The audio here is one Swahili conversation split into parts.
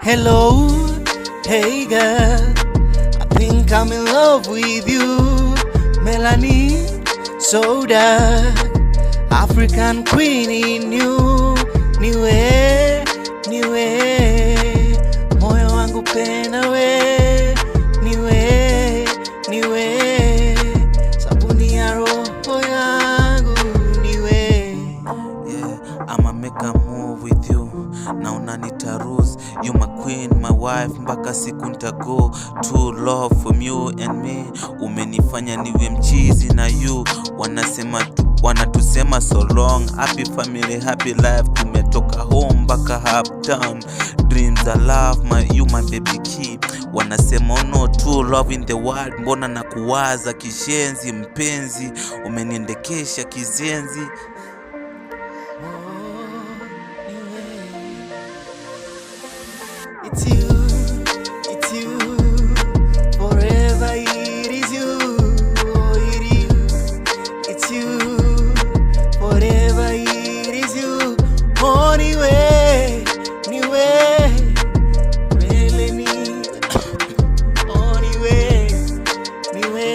Hello, hey girl, I think I'm in love with you. Melanin, so dark, African queen in you. Niwe, niwe, moyo wangu penda we. Niwe, niwe, sabuni ya roho yangu. Niwe. Yeah, I'ma make a move with you. Na unanita rose, you my queen, my wife, mpaka siku nitago. True love from you and me, umenifanya niwe mchizi na you. Wanatusema so long, happy family, happy life. Tumetoka home mpaka uptown, dreams I love, you my baby key. Wanasema no true love in the world, mbona na kuwaza kishenzi. Mpenzi, umeniendekesha kizenzi. It's you, forever it is you, oh it is, it's you, forever it is you, oh niwe, niwe, really oh niwe, niwe,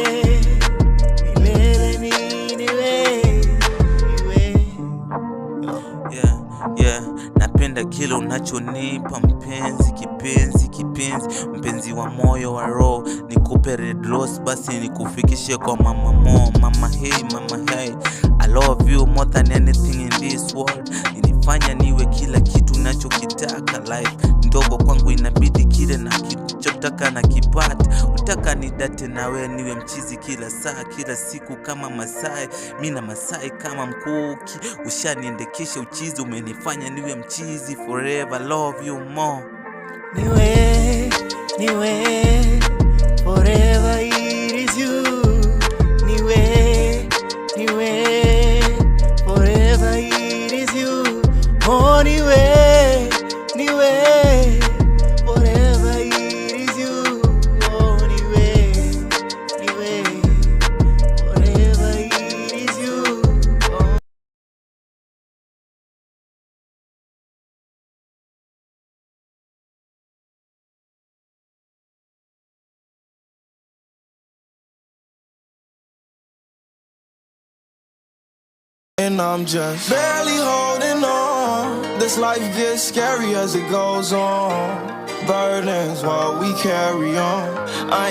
Yeah, napenda kile unachonipa mpenzi, kipenzi, mpenzi wa moyo wa roho. Nikupe red rose basi nikufikishe kwa mama mo. Mama hey, I love you more than anything in this world. Inifanya niwe kila kitu nachokitaka. Life ndogo kwangu, inabidi kile na chotaka na kipata. Utaka nidate nawe niwe mchizi kila saa, kila siku kama Masai. Mina Masai kama mkuki, ushaniendekesha uchizi. Umenifanya niwe mchizi forever, love you more. Niwe, niwe, forever it is you. Niwe, niwe, forever it is you. Oh niwe, niwe, forever it is you. Oh niwe, niwe, forever it is you. Oh. And I'm just barely holding on. This life gets scary as it goes on. Burdens while we carry on. I ain't